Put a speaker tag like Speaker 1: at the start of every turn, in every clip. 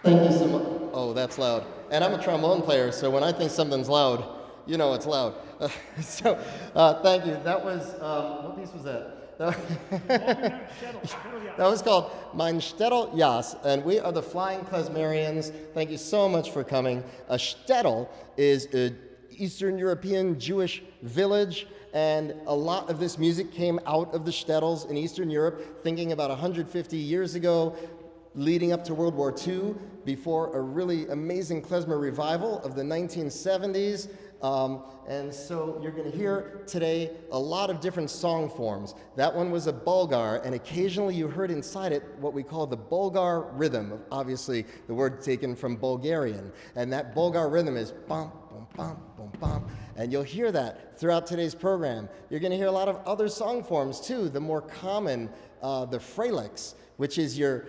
Speaker 1: Thank you so much. Oh, that's loud. And I'm a trombone player, so when I think something's loud, you know it's loud. Thank you. That was, what piece was that? That was called Mein Shtetl Jas, and we are the Flying Klezmerians. Thank you so much for coming. A shtetl is an Eastern European Jewish village, and a lot of this music came out of the shtetls in Eastern Europe, thinking about 150 years ago, leading up to World War II, before a really amazing klezmer revival of the 1970s. And so you're going to hear today a lot of different song forms. That one was a Bulgar, and occasionally you heard inside it what we call the Bulgar rhythm, obviously the word taken from Bulgarian. And that Bulgar rhythm is bum, bum, bum, bum, bum. And you'll hear that throughout today's program. You're going to hear a lot of other song forms too, the more common, the Frelix, which is your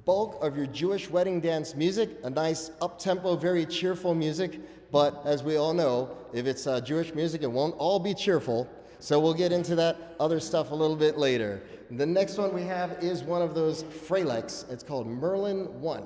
Speaker 1: bulk of your Jewish wedding dance music, a nice up-tempo, very cheerful music. But as we all know, if it's Jewish music, it won't all be cheerful. So we'll get into that other stuff a little bit later. The next one we have is one of those Frelex. It's called Merlin 1.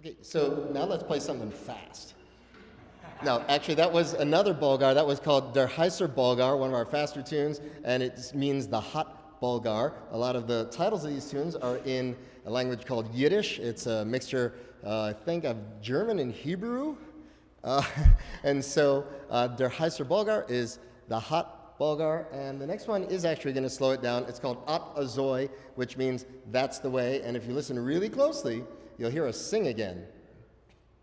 Speaker 1: Okay, so now let's play something fast. No, actually, that was another Bulgar. That was called Der Heißer Bulgar, one of our faster tunes, and it means the hot Bulgar. A lot of the titles of these tunes are in a language called Yiddish. It's a mixture, I think, of German and Hebrew. And so Der Heißer Bulgar is the hot Bulgar, and the next one is actually going to slow it down. It's called At Azoy, which means that's the way, and if you listen really closely, you'll hear us sing again.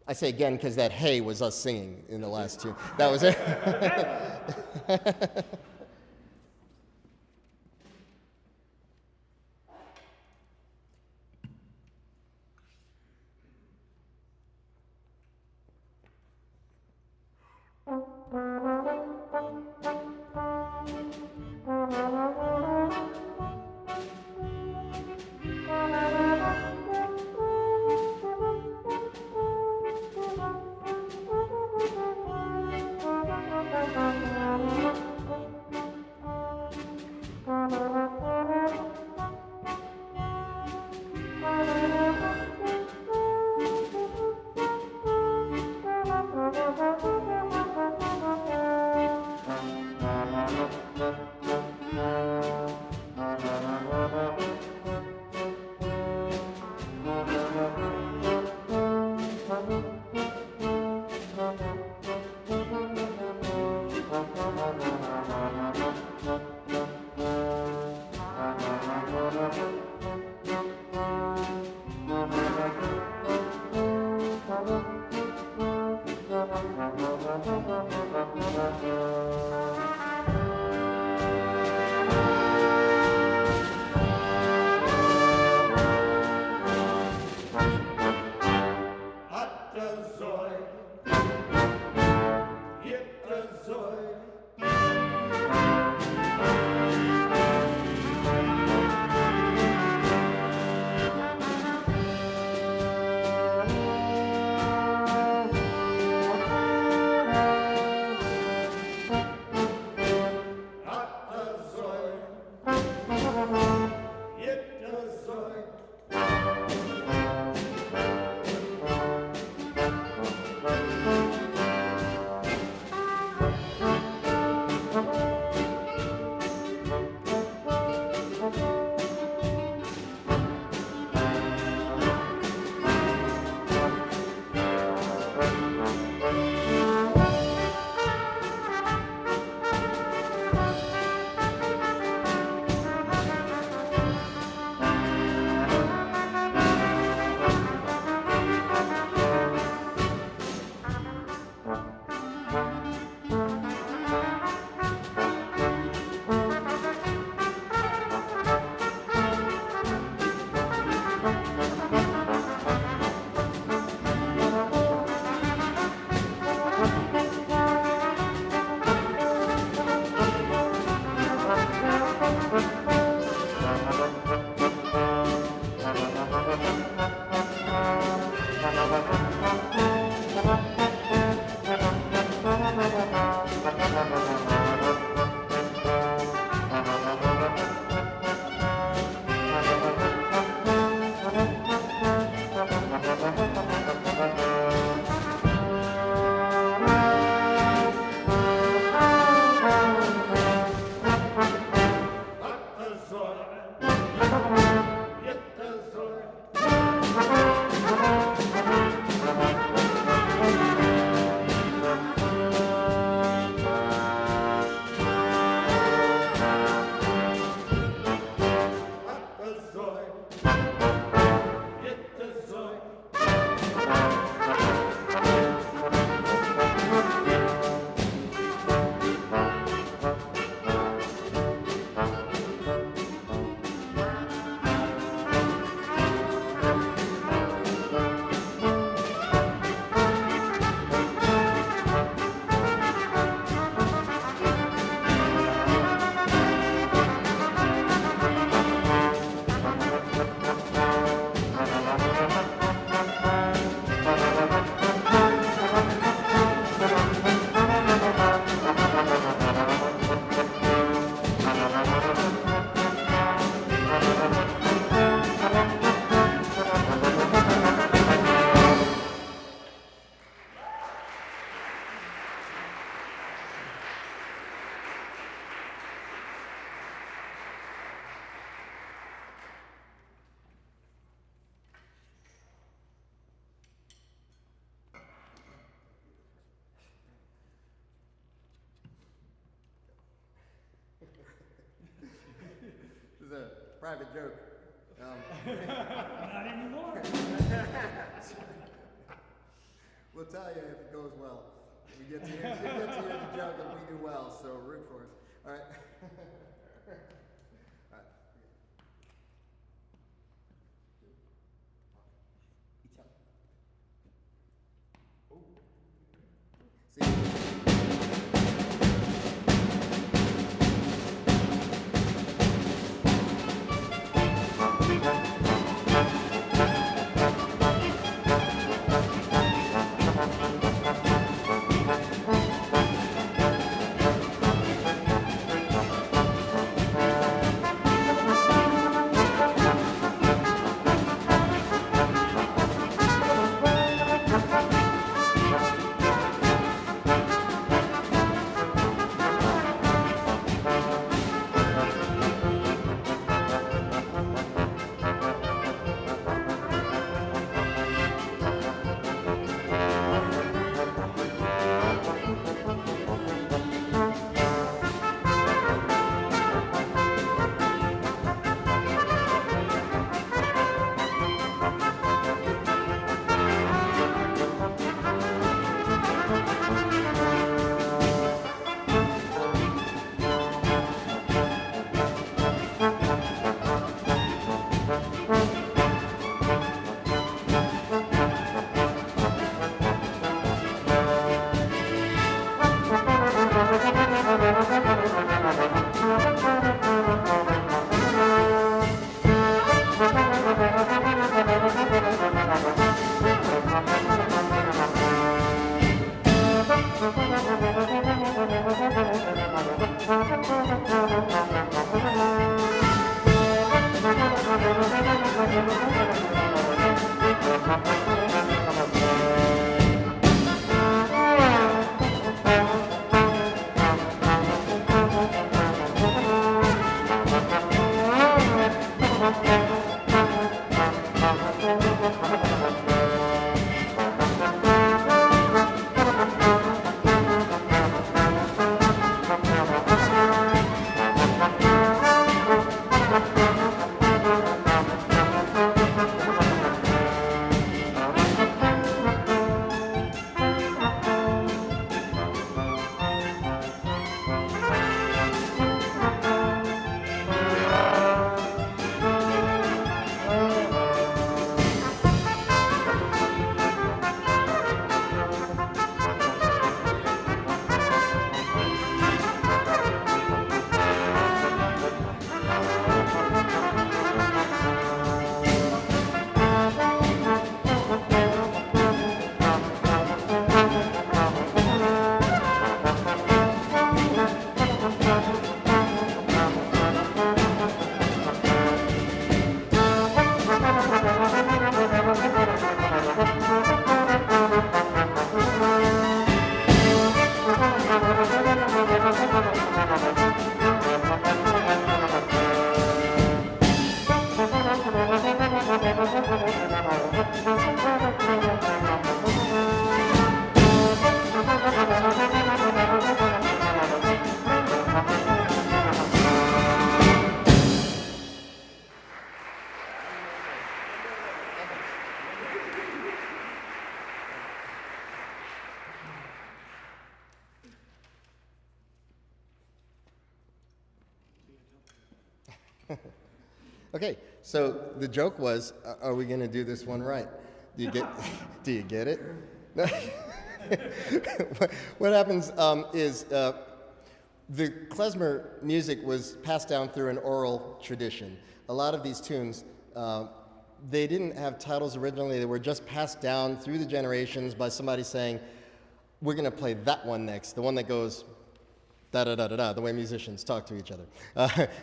Speaker 1: I say again because that hey was us singing in the last tune. That was it. private joke.
Speaker 2: Not anymore.
Speaker 1: We'll tell you if it goes well. We get to hear the joke and we do well, so root for us. All right. All right. See? Okay, so the joke was, are we going to do this one right? Do you get it? What happens is the klezmer music was passed down through an oral tradition. A lot of these tunes, they didn't have titles originally. They were just passed down through the generations by somebody saying, we're going to play that one next, the one that goes da-da-da-da-da, the way musicians talk to each other.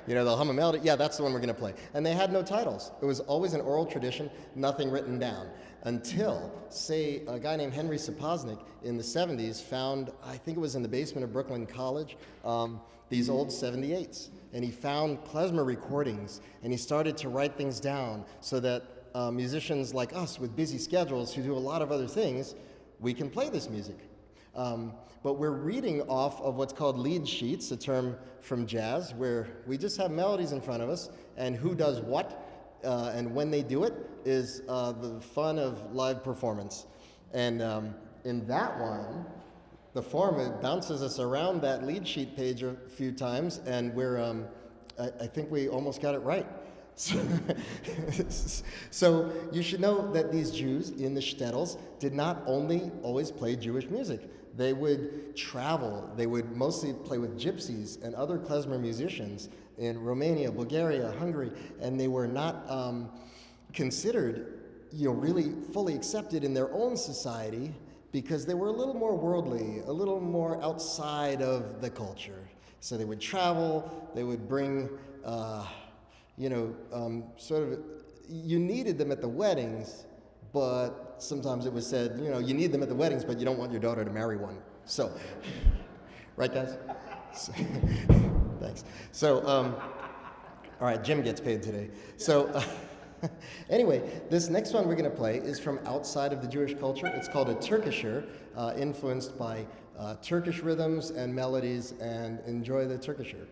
Speaker 1: They'll hum a melody. Yeah, that's the one we're going to play. And they had no titles. It was always an oral tradition, nothing written down. Until, say, a guy named Henry Sapoznik in the 70s found, I think it was in the basement of Brooklyn College, these old 78s. And he found klezmer recordings, and he started to write things down so that musicians like us with busy schedules who do a lot of other things, we can play this music. But we're reading off of what's called lead sheets, a term from jazz, where we just have melodies in front of us, and who does what, and when they do it is the fun of live performance. And in that one, the form, it bounces us around that lead sheet page a few times, and we're, I think we almost got it right. So you should know that these Jews in the shtetls did not only always play Jewish music. They would travel. They would mostly play with gypsies and other klezmer musicians in Romania, Bulgaria, Hungary, and they were not considered, really fully accepted in their own society because they were a little more worldly, a little more outside of the culture. So they would travel. They would bring. You needed them at the weddings, but sometimes it was said, you need them at the weddings, but you don't want your daughter to marry one. So, right, guys? So, thanks. So, all right, Jim gets paid today. So, anyway, this next one we're going to play is from outside of the Jewish culture. It's called a Turkisher, influenced by Turkish rhythms and melodies, and enjoy the Turkisher.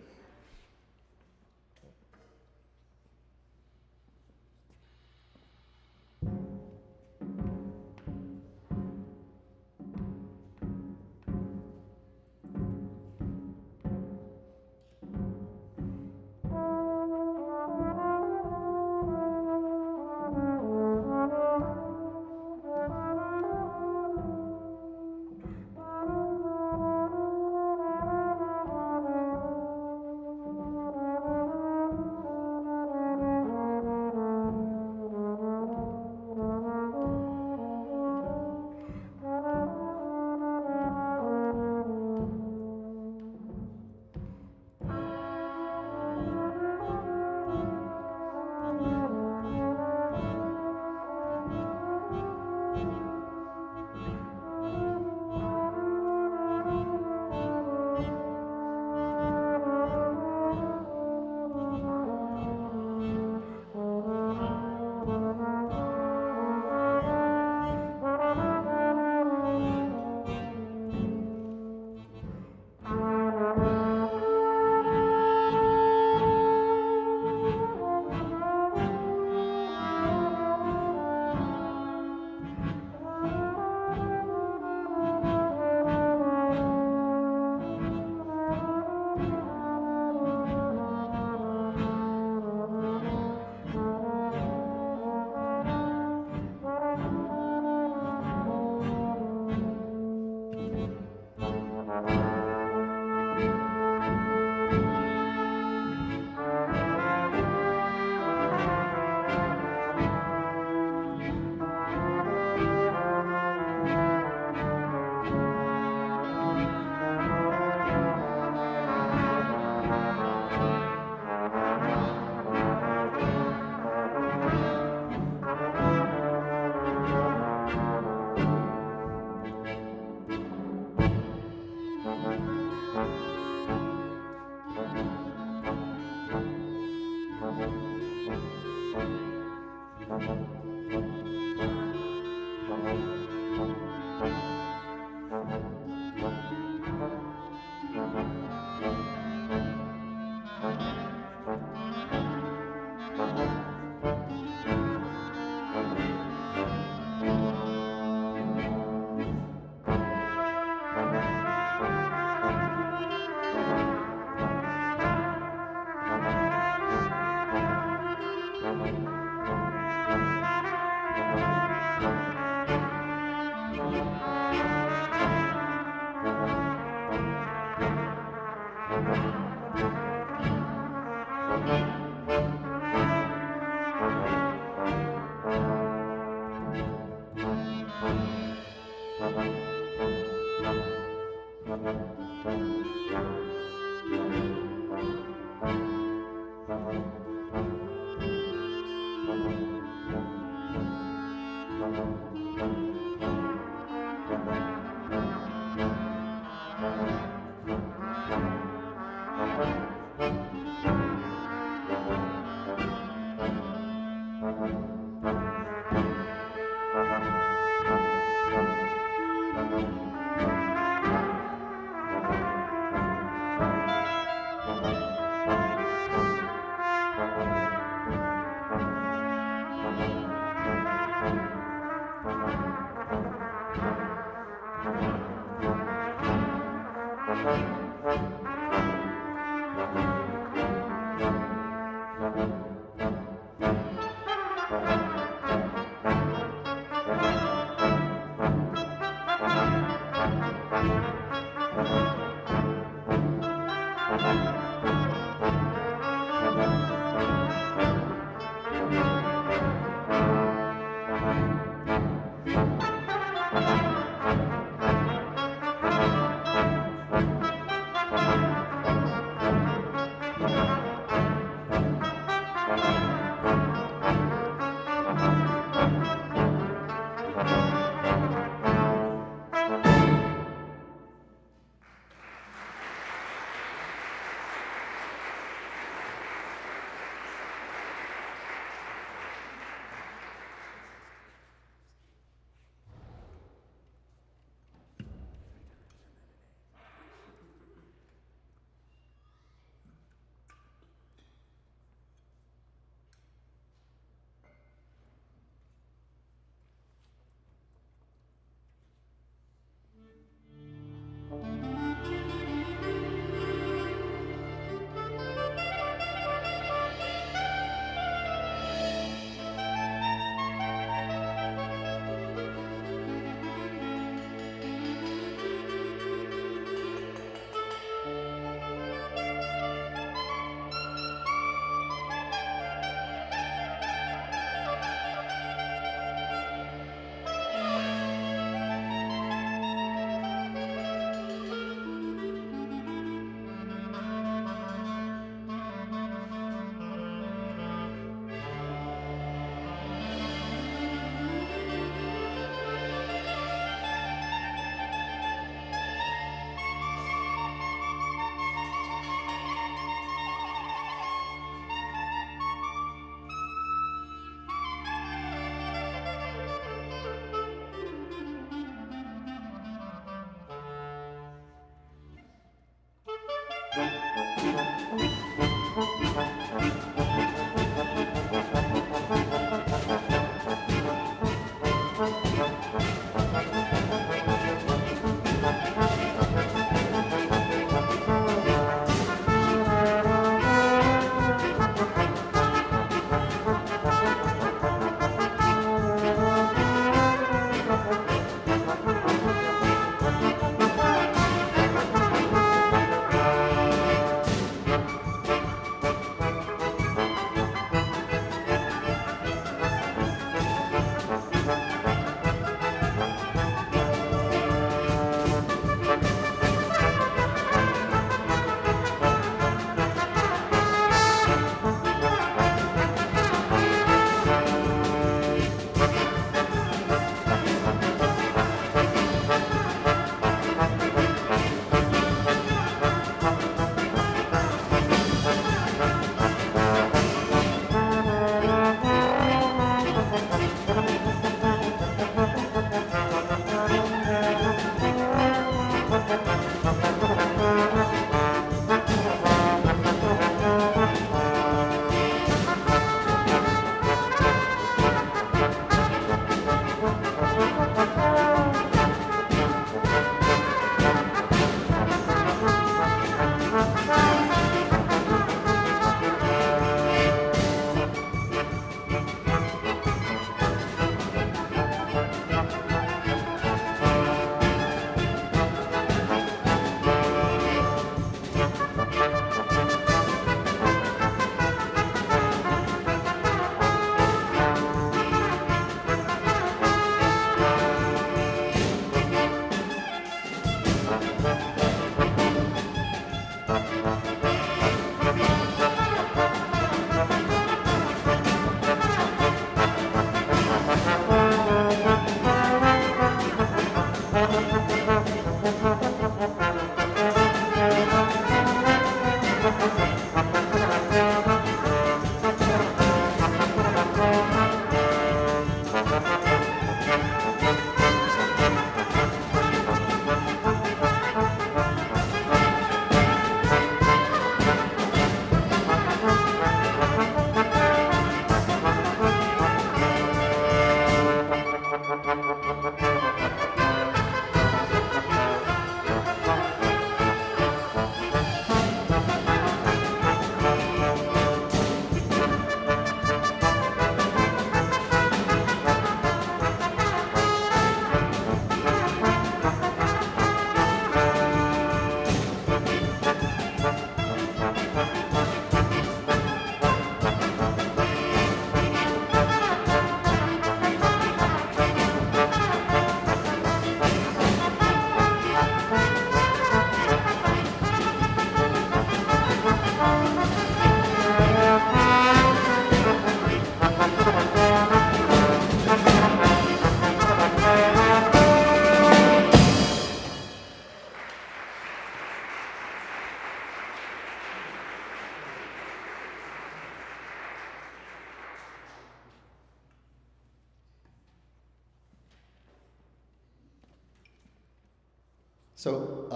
Speaker 1: So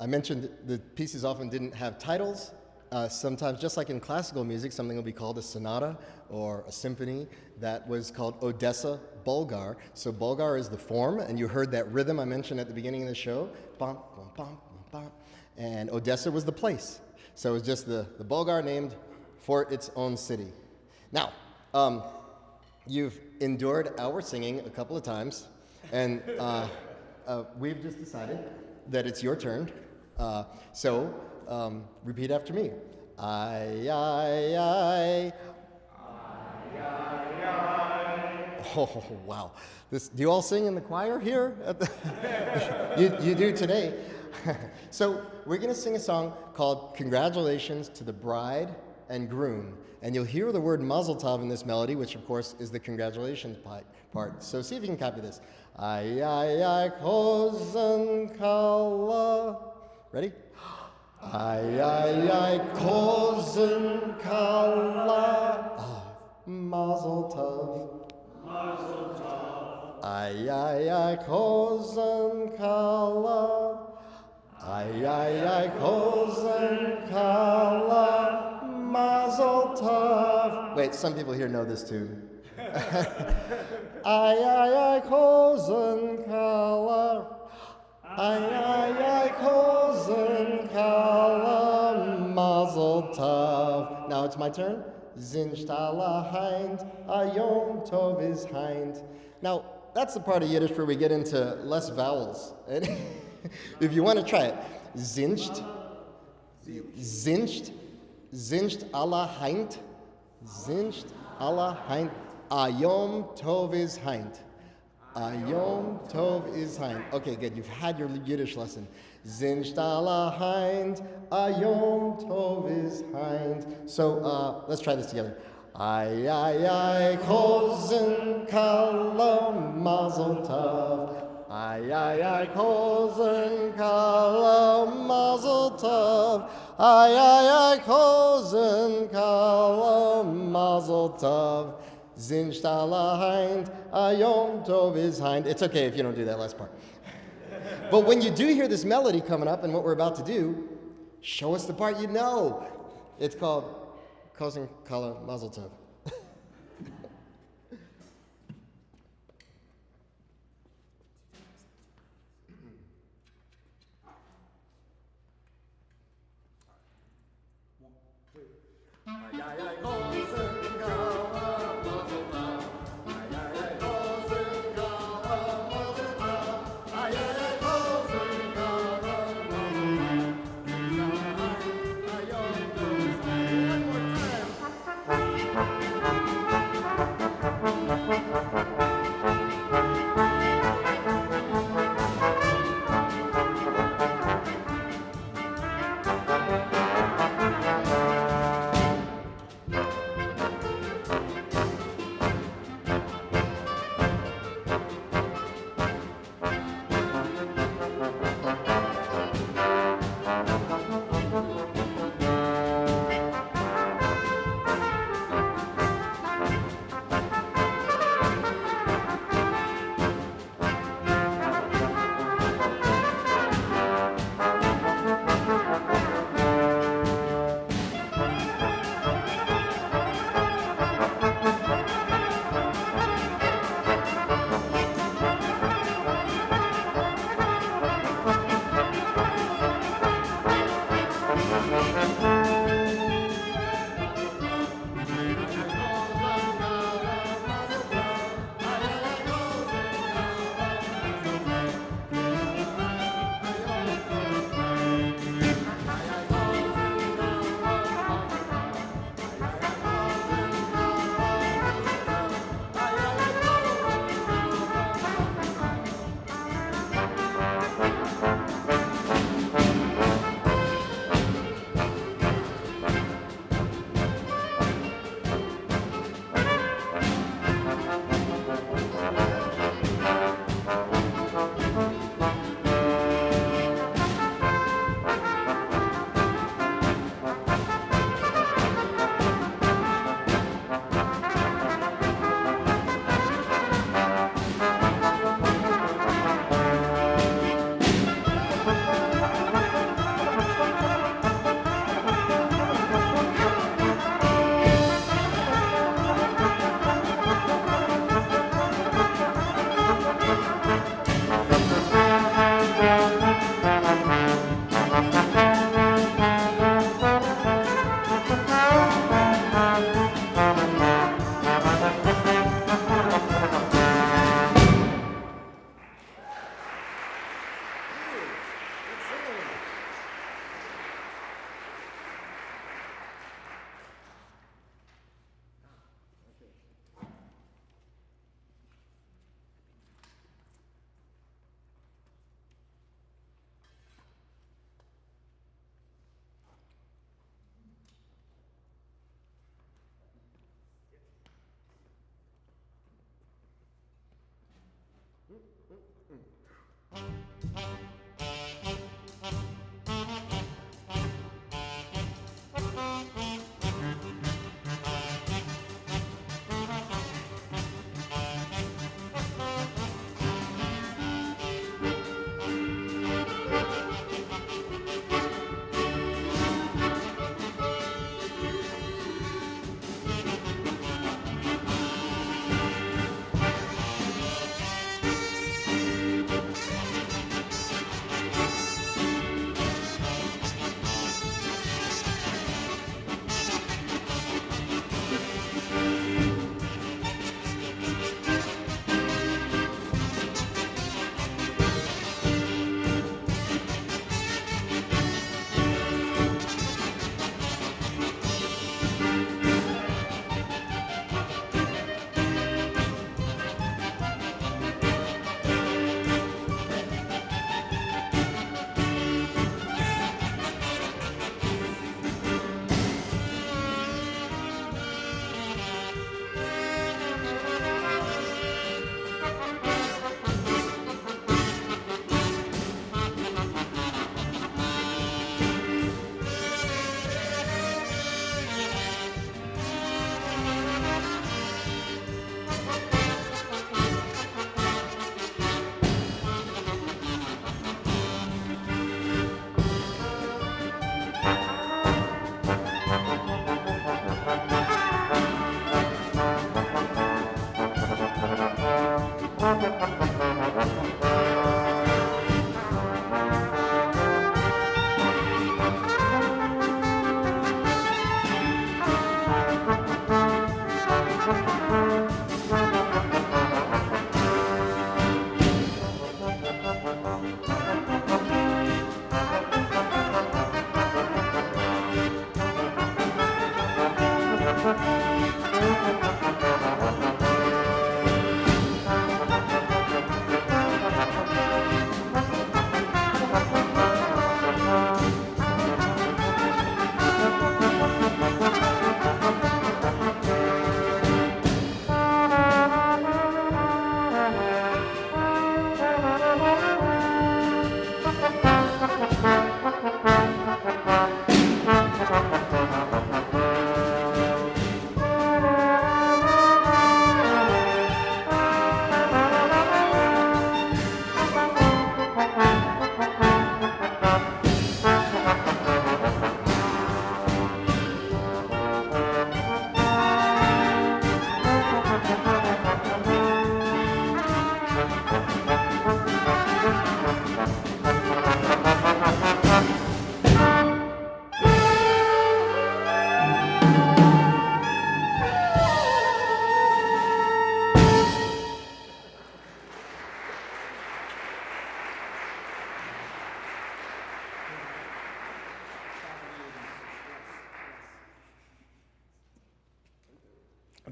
Speaker 1: I mentioned the pieces often didn't have titles. Sometimes, just like in classical music, something will be called a sonata or a symphony. That was called Odessa Bulgar. So Bulgar is the form, and you heard that rhythm I mentioned at the beginning of the show. Bum, bum, bum, bum, bum. And Odessa was the place. So it was just the Bulgar named for its own city. Now, you've endured our singing a couple of times, and we've just decided that it's your turn. So repeat after me. Aye, aye, aye. Aye, aye, aye. Oh, wow. Do you all sing in the choir here? You do today. So we're going to sing a song called Congratulations to the Bride and Groom. And you'll hear the word Mazel Tov in this melody, which of course is the congratulations part. So see if you can copy this. Ay, ay, ay, kozen kala. Ready? Ay, ay, ay, kozen kala. Mazel Tov. Mazel Tov. Ay, ay, ay, kozen kala. Ay, ay, ay, kozen kala. Mazel Tov. Wait, some people here know this tune. Ay, ay, ay, kozen kala. Ay, ay, ay, kozen kala. Mazel Tov. Now it's my turn. Zinstala hind, a yom tov is hind. Now, that's the part of Yiddish where we get into less vowels. If you want to try it. Zinscht, zinscht, zinscht alla hind, zinscht alla hind. A yom tov is hind. A yom tov is hind. Okay, good. You've had your Yiddish lesson. Zinscht alla hind. A yom tov is hind. So let's try this together. Ay, ay, ay, kozen kala mazel tov. Ay, ay, ay, kozen kala mazel tov. Ay, ay, ay, kozen kala mazel tov. Zinscht alla hind, a yom tov is hind. It's okay if you don't do that last part. But when you do hear this melody coming up and what we're about to do, show us the part you know. It's called Kozen Kala Mazel Tov.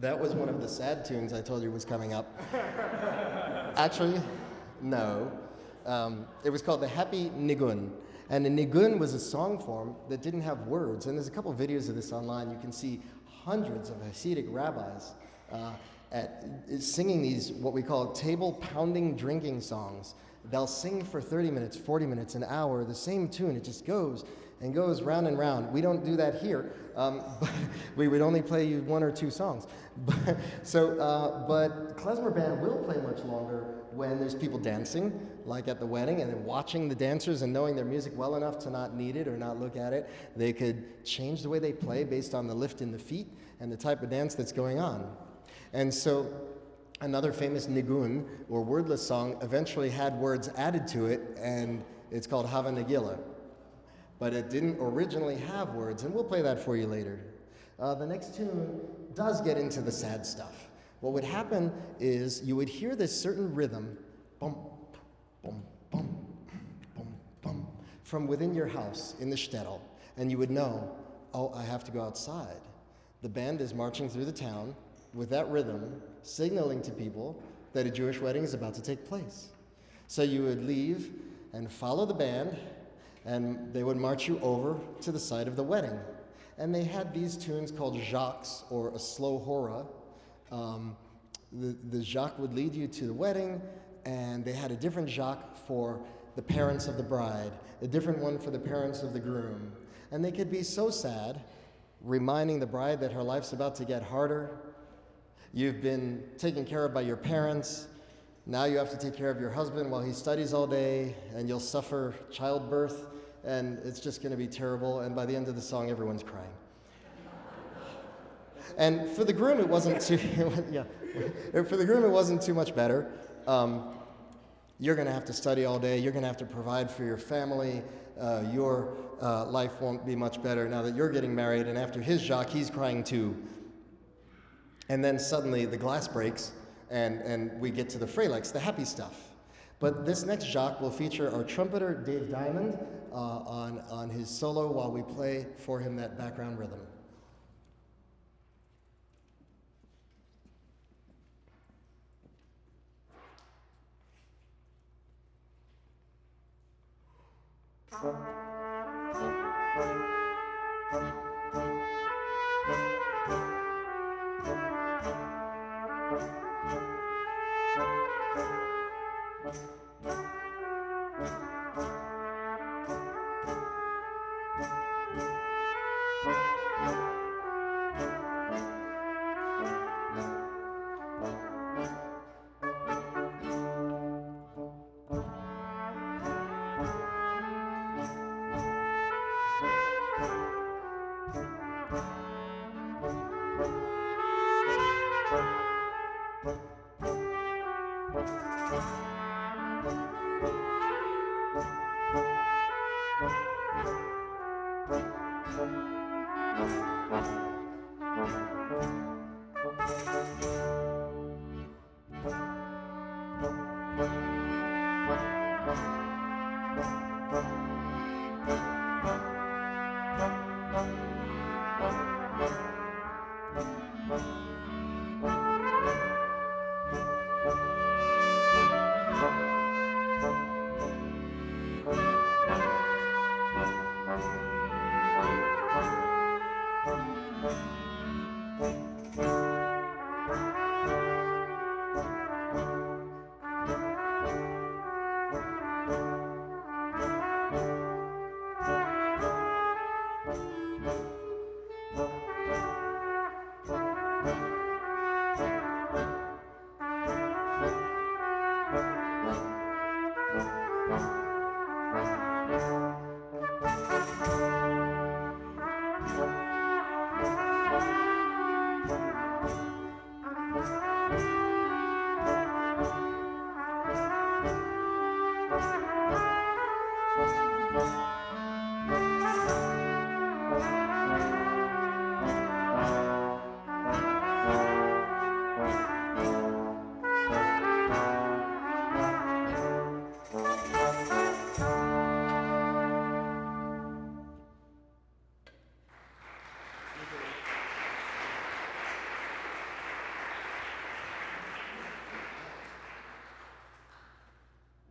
Speaker 1: That was one of the sad tunes I told you was coming up. Actually, no. It was called the Happy Nigun. And the nigun was a song form that didn't have words. And there's a couple videos of this online. You can see hundreds of Hasidic rabbis singing these, what we call table-pounding drinking songs. They'll sing for 30 minutes, 40 minutes, an hour, the same tune. It just goes and goes round and round. We don't do that here. But we would only play you one or two songs. But Klezmer Band will play much longer when there's people dancing, like at the wedding, and then watching the dancers and knowing their music well enough to not need it or not look at it. They could change the way they play based on the lift in the feet and the type of dance that's going on. And so another famous nigun, or wordless song, eventually had words added to it, and it's called Hava Nagila. But it didn't originally have words, and we'll play that for you later. The next tune does get into the sad stuff. What would happen is you would hear this certain rhythm, bum, bum, bum, bum, bum, from within your house in the shtetl, and you would know, oh, I have to go outside. The band is marching through the town with that rhythm, signaling to people that a Jewish wedding is about to take place. So you would leave and follow the band, and they would march you over to the site of the wedding. And they had these tunes called jacques, or a slow hora. The jacques would lead you to the wedding, and they had a different jock for the parents of the bride, a different one for the parents of the groom. And they could be so sad, reminding the bride that her life's about to get harder. You've been taken care of by your parents. Now you have to take care of your husband while he studies all day, and you'll suffer childbirth, and it's just going to be terrible. And by the end of the song, everyone's crying. And for the groom, it wasn't too. For the groom, it wasn't too much better. You're going to have to study all day. You're going to have to provide for your family. Your life won't be much better now that you're getting married. And after his jock, he's crying too. And then suddenly the glass breaks, and we get to the Freliks, the happy stuff. But this next jock will feature our trumpeter, Dave Diamond, on his solo while we play for him that background rhythm.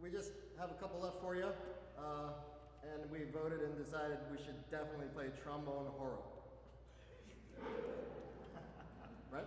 Speaker 1: We just have a couple left for you, and we voted and decided we should definitely play trombone horror. Right?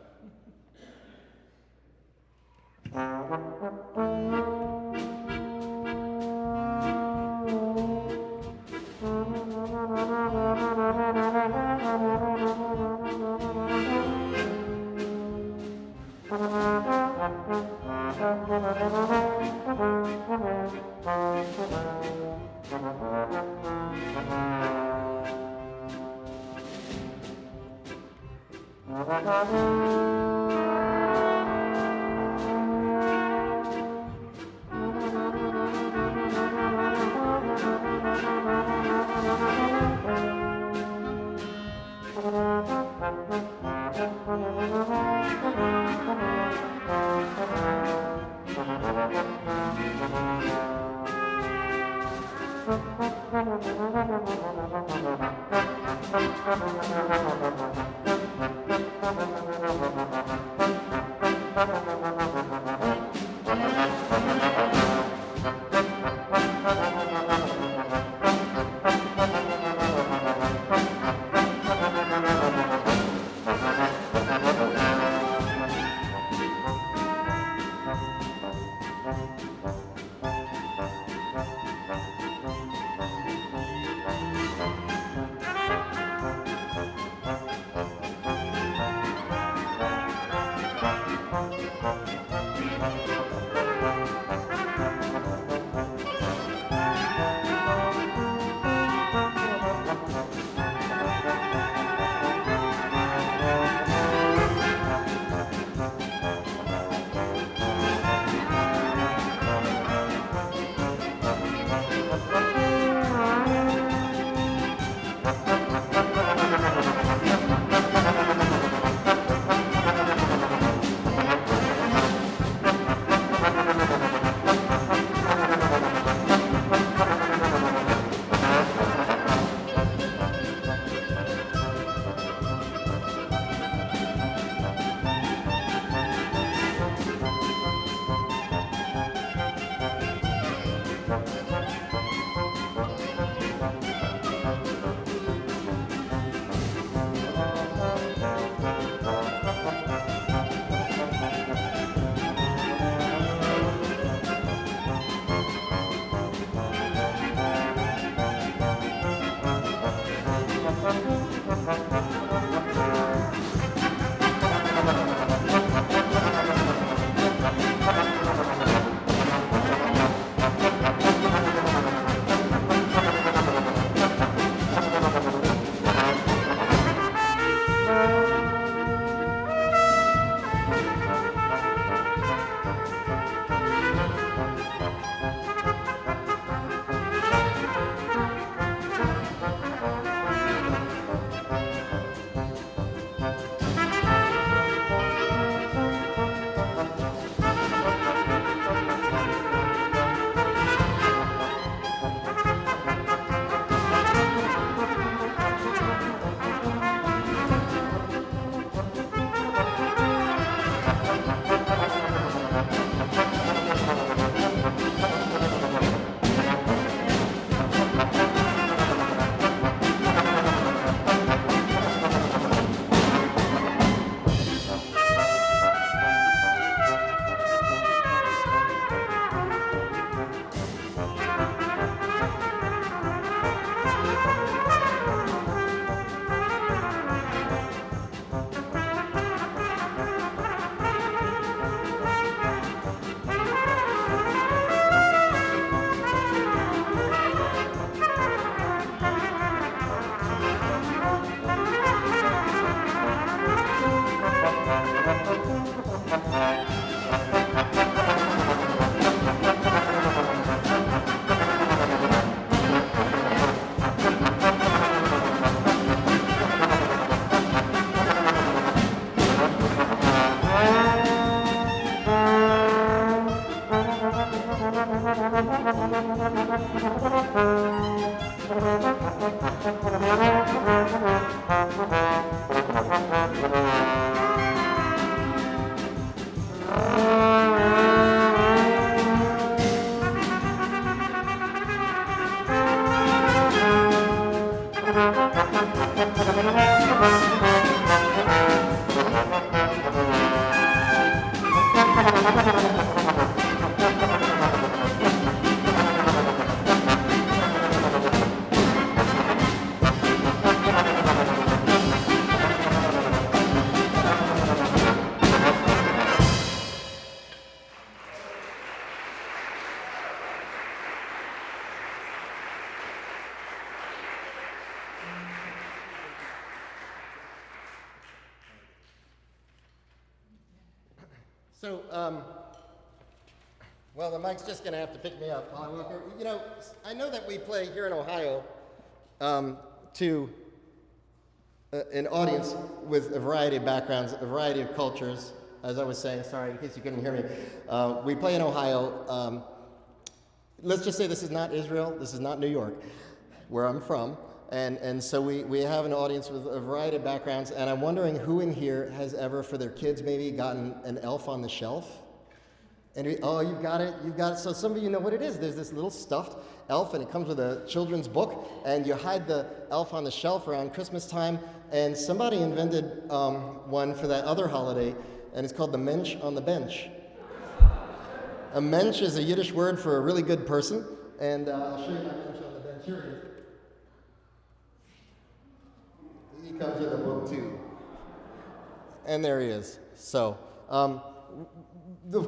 Speaker 1: So, well, the mic's just going to have to pick me up. You know, I know that we play here in Ohio to an audience with a variety of backgrounds, a variety of cultures. As I was saying, sorry, in case you couldn't hear me, we play in Ohio. Let's just say this is not Israel, this is not New York, where I'm from. And so we have an audience with a variety of backgrounds, and I'm wondering who in here has ever, for their kids maybe, gotten an elf on the shelf? And oh, you've got it. So some of you know what it is. There's this little stuffed elf, and it comes with a children's book, and you hide the elf on the shelf around Christmas time, and somebody invented one for that other holiday, and it's called the mensch on the bench. A mensch is a Yiddish word for a really good person, and I'll show you my mensch on the bench. Here he is. He comes with a book too. And there he is. So, of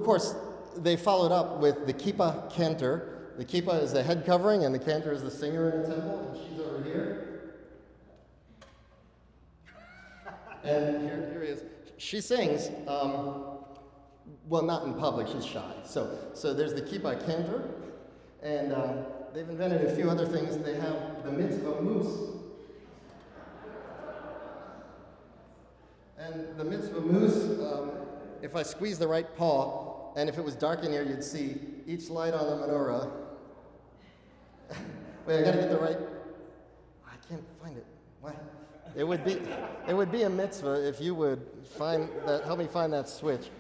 Speaker 1: course, they followed up with the kippah cantor. The kippah is the head covering, and the cantor is the singer in the temple, and she's over here. And here he is. She sings, well, not in public, she's shy. So there's the kippah cantor, and they've invented a few other things. They have the mitzvah moose. And the mitzvah moose, if I squeeze the right paw, and if it was dark in here, you'd see each light on the menorah. Wait, I gotta get the right. I can't find it. Why? It would be a mitzvah if you would find that. Help me find that switch.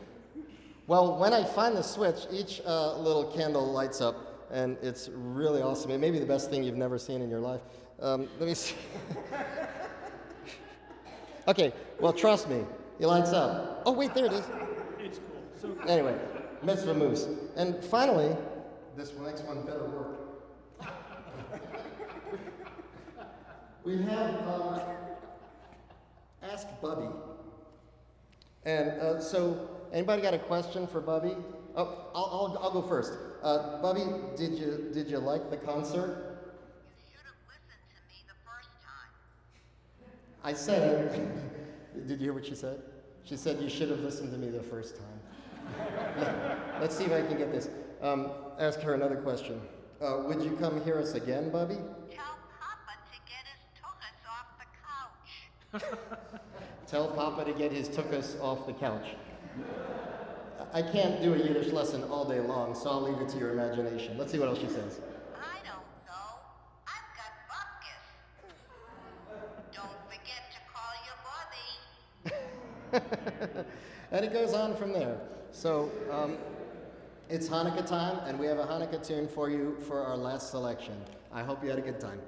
Speaker 1: Well, when I find the switch, each little candle lights up, and it's really awesome. It may be the best thing you've never seen in your life. Let me see. Okay, well, trust me, it lights up. Oh, wait, there it is.
Speaker 2: It's cool. So cool.
Speaker 1: Anyway, mitzvah moose. And finally, this next one better work. We have Bubby. And so, anybody got a question for Bubby? Oh, I'll go first. Bubby, did you like the concert?
Speaker 2: You should have listened to me the first time.
Speaker 1: I said, did you hear what she said? She said you should have listened to me the first time. Let's see if I can get this. Ask her another question. Would you come hear us again, Bubby?
Speaker 2: Tell Papa to get his tuchus off the couch.
Speaker 1: Tell Papa to get his tuchus off the couch. I can't do a Yiddish lesson all day long, so I'll leave it to your imagination. Let's see what else she says.
Speaker 2: I don't know. I've got bupkis. Don't forget to call your Bobby.
Speaker 1: And it goes on from there. So it's Hanukkah time, and we have a Hanukkah tune for you for our last selection. I hope you had a good time.